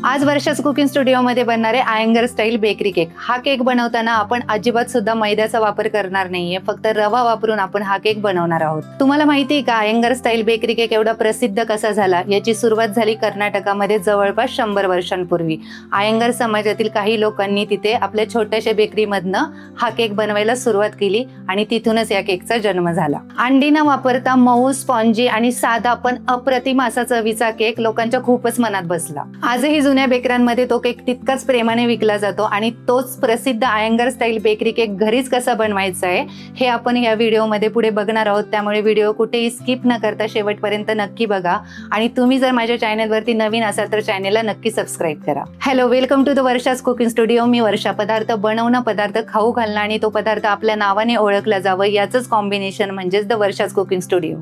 आज वर्षाच कुकिंग स्टुडिओमध्ये बनणारे आयंगर स्टाईल बेकरी केक. हा केक बनवताना आपण अजिबात सुद्धा मैद्याचा वापर करणार नाहीये, फक्त रवा वापरून आपण हा केक बनवणार आहोत. तुम्हाला माहिती आहे का आयंगर स्टाईल बेकरी केक एवढा प्रसिद्ध कसा झाला? याची सुरुवात झाली कर्नाटकामध्ये जवळपास 100 वर्षांपूर्वी. आयंगर समाजातील काही लोकांनी तिथे आपल्या छोट्याशा बेकरीमधनं हा केक बनवायला सुरुवात केली आणि तिथूनच या केकचा जन्म झाला. अंडी न वापरता मऊ, स्पॉन्जी आणि साधा पण अप्रतिम असा चवीचा केक लोकांच्या खूपच मनात बसला. आजही जुन्या बेकऱ्यांमध्ये तो केक तितकाच प्रेमाने विकला जातो आणि तोच प्रसिद्ध आयंगर स्टाईल बेकरी केक घरीच कसा बनवायचा आहे हे आपण या व्हिडिओमध्ये पुढे बघणार आहोत. त्यामुळे व्हिडिओ कुठेही स्किप न करता शेवटपर्यंत नक्की बघा. आणि तुम्ही जर माझ्या चॅनलवरती नवीन असाल तर चॅनलला नक्की सबस्क्राईब करा. हॅलो, वेलकम टू द वर्षाच कुकिंग स्टुडिओ. मी वर्षा. पदार्थ बनवणं, पदार्थ खाऊ घालणं आणि तो पदार्थ आपल्या नावाने ओळखला जावं याचंच कॉम्बिनेशन म्हणजेच द वर्षाच कुकिंग स्टुडिओ.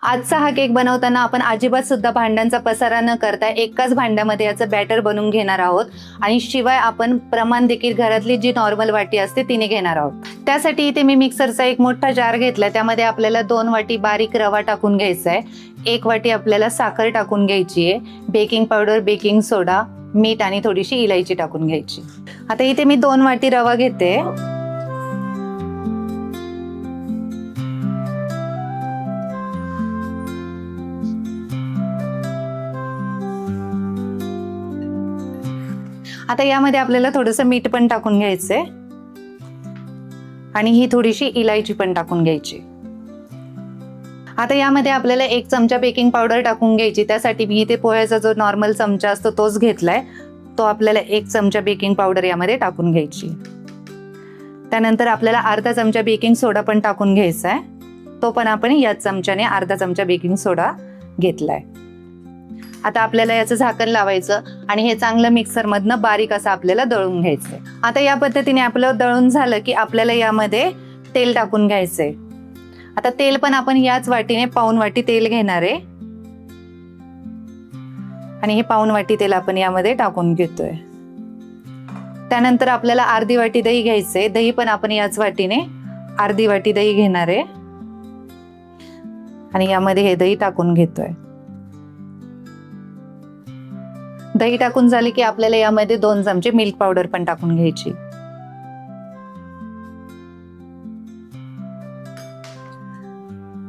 आजचा हा केक बनवताना आपण अजिबात सुद्धा भांड्यांचा पसारा न करता एकाच भांड्यामध्ये याचं बॅटर बनवून घेणार आहोत आणि शिवाय आपण प्रमाण देखील घरातली जी नॉर्मल वाटी असते तिने घेणार आहोत. त्यासाठी इथे मी मिक्सरचा एक मोठा जार घेतलाय. त्यामध्ये आपल्याला 2 वाटी बारीक रवा टाकून घ्यायचा आहे, 1 वाटी आपल्याला साखर टाकून घ्यायची आहे, बेकिंग पावडर, बेकिंग सोडा, मीठ आणि थोडीशी इलायची टाकून घ्यायची. आता इथे मी 2 वाटी रवा घेते. आता यामध्ये आपल्याला थोडंसं मीठ पण टाकून घ्यायचंय आणि ही थोडीशी इलायची पण टाकून घ्यायची. आता यामध्ये आपल्याला 1 चमचा बेकिंग पावडर टाकून घ्यायची. त्यासाठी मी इथे पोह्याचा जो नॉर्मल चमचा असतो तोच घेतलाय. तो आपल्याला 1 चमचा बेकिंग पावडर यामध्ये टाकून घ्यायची. त्यानंतर आपल्याला अर्धा चमचा बेकिंग सोडा पण टाकून घ्यायचा आहे. तो पण आपण याच चमच्याने अर्धा चमचा बेकिंग सोडा घेतलाय. आता आपल्याला याचं झाकण लावायचं आणि हे चांगलं मिक्सरमधनं बारीक असं आपल्याला दळून घ्यायचंय. आता या पद्धतीने आपलं दळून झालं की आपल्याला यामध्ये तेल टाकून घ्यायचंय. आता तेल पण आपण याच वाटीने पाऊण वाटी तेल घेणार आहे आणि हे पाऊण वाटी तेल आपण यामध्ये टाकून घेतोय. त्यानंतर आपल्याला अर्धी वाटी दही घ्यायचंय. दही पण आपण याच वाटीने अर्धी वाटी दही घेणार आहे आणि यामध्ये हे दही टाकून घेतोय. दही टाकून झाली की आपल्याला यामध्ये 2 चमचे मिल्क पावडर पण टाकून घ्यायची.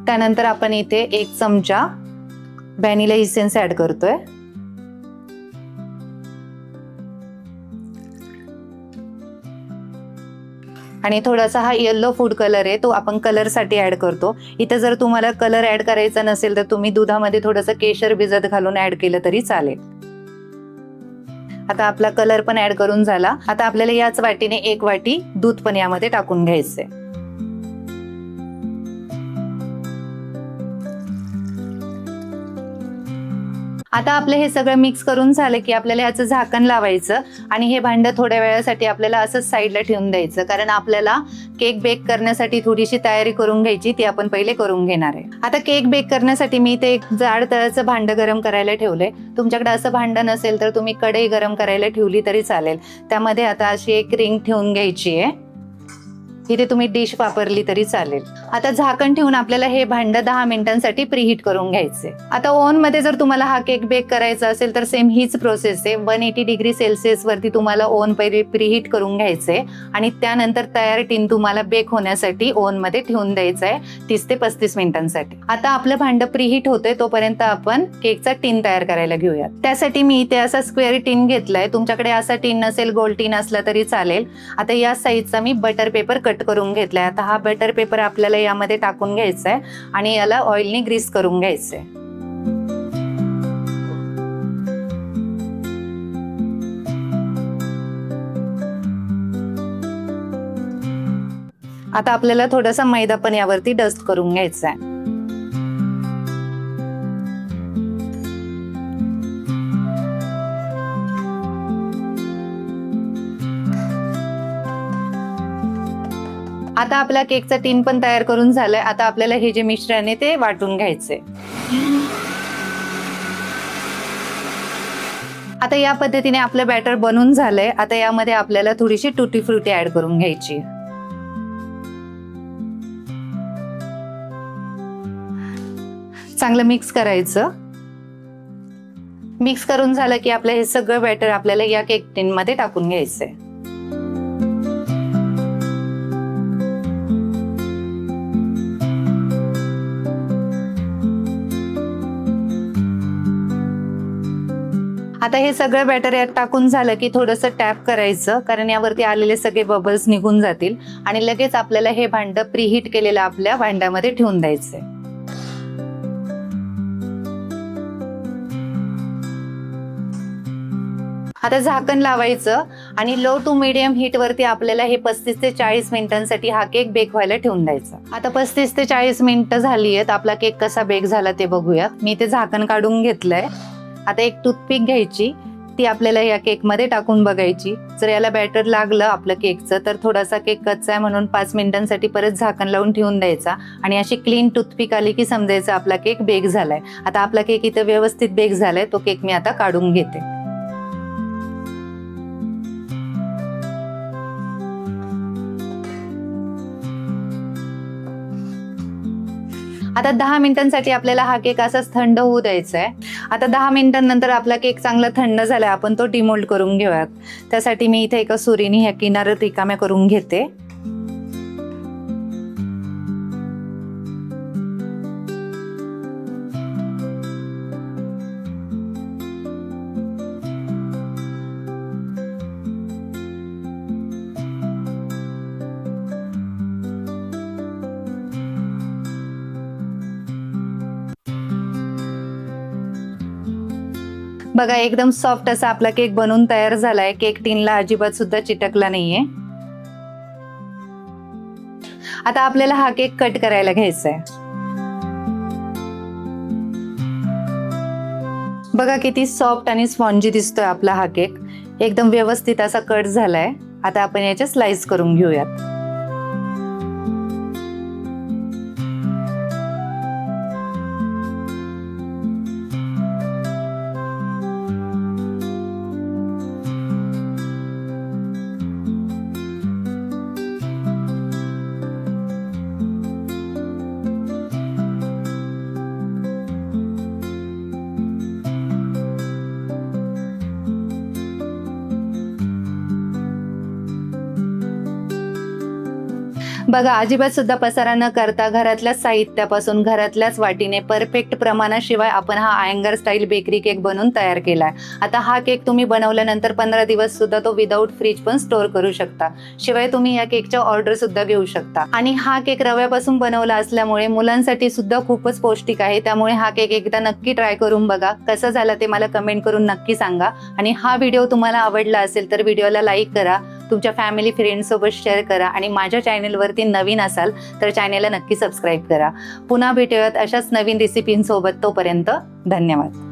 त्यानंतर आपण इथे 1 चमचा व्हॅनिला इसेन्स ऍड करतोय. आणि थोडासा हा येलो फूड कलर आहे तो आपण कलर साठी ऍड करतो. इथे जर तुम्हाला कलर ऍड करायचा नसेल तर तुम्ही दुधामध्ये थोडंसं केशर भिजत घालून ऍड केलं तरी चालेल. आता आपला कलर पण ऍड करून झाला. आता आपल्याला याच वाटीने 1 वाटी दूध पण यामध्ये टाकून घ्यायचंय. आता आपलं हे सगळं मिक्स करून झालं की आपल्याला याचं झाकण लावायचं आणि हे भांडं थोड्या वेळासाठी आपल्याला असंच साईडला ठेवून द्यायचं, कारण आपल्याला केक बेक करण्यासाठी थोडीशी तयारी करून घ्यायची, ती आपण पहिले करून घेणार आहे. आता केक बेक करण्यासाठी मी इथे एक जाड तळाचं भांडं गरम करायला ठेवलंय. तुमच्याकडे असं भांडं नसेल तर तुम्ही कढई गरम करायला ठेवली तरी चालेल. त्यामध्ये आता अशी एक रिंग ठेवून घ्यायची आहे. इथे तुम्ही डिश वापरली तरी चालेल. आता झाकण ठेवून आपल्याला हे भांडं 10 मिनिटांसाठी प्रीहीट करून घ्यायचे. आता ओव्हन मध्ये जर तुम्हाला हा केक बेक करायचा असेल तर सेम हीच प्रोसेस आहे. 180 डिग्री सेल्सिअस वरती तुम्हाला ओव्हन पहिले प्रीहीट करून घ्यायचे आणि त्यानंतर तयार टीन तुम्हाला बेक होण्यासाठी ओव्हन मध्ये ठेवून द्यायचं आहे 30 ते 35 मिनिटांसाठी. आता आपलं भांडं प्रीहीट होतंय तोपर्यंत आपण केकचा टीन तयार करायला घेऊयात. त्यासाठी मी इथे असा स्क्वेअर टीन घेतलाय. तुमच्याकडे असा टीन नसेल, गोल टीन असला तरी चालेल. आता या साईजचा मी बटर पेपर कट करून घेतलाय. आता हा बटर पेपर आपल्याला यामध्ये टाकून घ्यायचा आहे आणि याला ऑइलने ग्रीस करून घ्यायचंय. आता आपल्याला थोडासा मैदा पण यावरती डस्ट करून घ्यायचा आहे. आता आपला केकचा टीन पण तयार करून झालाय. आता आपल्याला हे जे मिश्रण आहे ते वाटून घ्यायचंय. आता या पद्धतीने आपलं बॅटर बनून झालंय. आता यामध्ये आपल्याला थोडीशी टुटी फ्रुटी ऍड करून घ्यायची. चांगलं मिक्स करायचं. मिक्स करून झालं की आपलं हे सगळं बॅटर आपल्याला या केक टिन मध्ये टाकून घ्यायचंय. आता हे सगळं बॅटर यात टाकून झालं की थोडंसं टॅप करायचं, कारण यावरती आलेले सगळे बबल्स निघून जातील आणि लगेच आपल्याला हे भांडं प्रीहीट केलेलं आपल्या भांड्यामध्ये ठेवून द्यायचंय. आता झाकण लावायचं आणि लो टू मीडियम हीट वरती आपल्याला हे 35 ते 40 मिनिटांसाठी हा केक बेक व्हायला ठेवून द्यायचा. आता 35 ते 40 मिनिटं झाली आहेत. आपला केक कसा बेक झाला ते बघूया. मी ते झाकण काढून घेतलंय. आता एक टूथपिक घ्यायची, ती आपल्याला या केकमध्ये टाकून बघायची. जर याला बॅटर लागलं आपलं केकचं तर थोडासा केक कच्चा आहे म्हणून 5 मिनिटांसाठी परत झाकण लावून ठेवून द्यायचा आणि अशी क्लीन टूथपिक आली की समजायचं आपला केक बेक झालाय. आता आपला केक इथं व्यवस्थित बेक झालाय. तो केक मी आता काढून घेते. आता 10 मिनिटांसाठी आपल्याला हा केक असाच थंड होऊ द्यायचा आहे. आता 10 मिनिटांनंतर आपला केक चांगला थंड झालाय. आपण तो डिमोल्ड करून घेऊयात. त्यासाठी मी इथे एका सुरीने ह्या किनार रिकाम्या करून घेते. बघा एकदम सॉफ्ट असा आपला केक बनवून तयार झालाय. केक टिनला अजिबात सुद्धा चिटकला नाहीये. आता आपल्याला हा केक कट करायला घ्यायचा आहे. बघा किती सॉफ्ट आणि स्पॉन्जी दिसतोय आपला हा केक. एकदम व्यवस्थित असा कट झालाय. आता आपण याचे स्लाइस करून घेऊयात. बघा अजिबात सुद्धा पसारा न करता घरातल्याच साहित्यापासून घरातल्याच वाटीने परफेक्ट प्रमाणाशिवाय आपण हा आयंगर स्टाईल बेकरी केक बनवून तयार केलाय. आता हा केक तुम्ही बनवल्यानंतर 15 दिवस सुद्धा तो विदाऊट फ्रीज पण स्टोअर करू शकता. शिवाय तुम्ही या केकच्या ऑर्डर सुद्धा घेऊ शकता. आणि हा केक रव्यापासून बनवला असल्यामुळे मुलांसाठी सुद्धा खूपच पौष्टिक आहे. त्यामुळे हा केक एकदा नक्की ट्राय करून बघा. कसं झालं ते मला कमेंट करून नक्की सांगा. आणि हा व्हिडिओ तुम्हाला आवडला असेल तर व्हिडिओला लाईक करा, तुमच्या फॅमिली फ्रेंड्ससोबत शेअर करा आणि माझ्या चॅनेलवरती नवीन असाल तर चॅनेलला नक्की सबस्क्राईब करा. पुन्हा भेटूयात अशाच नवीन रेसिपींसोबत. तोपर्यंत धन्यवाद.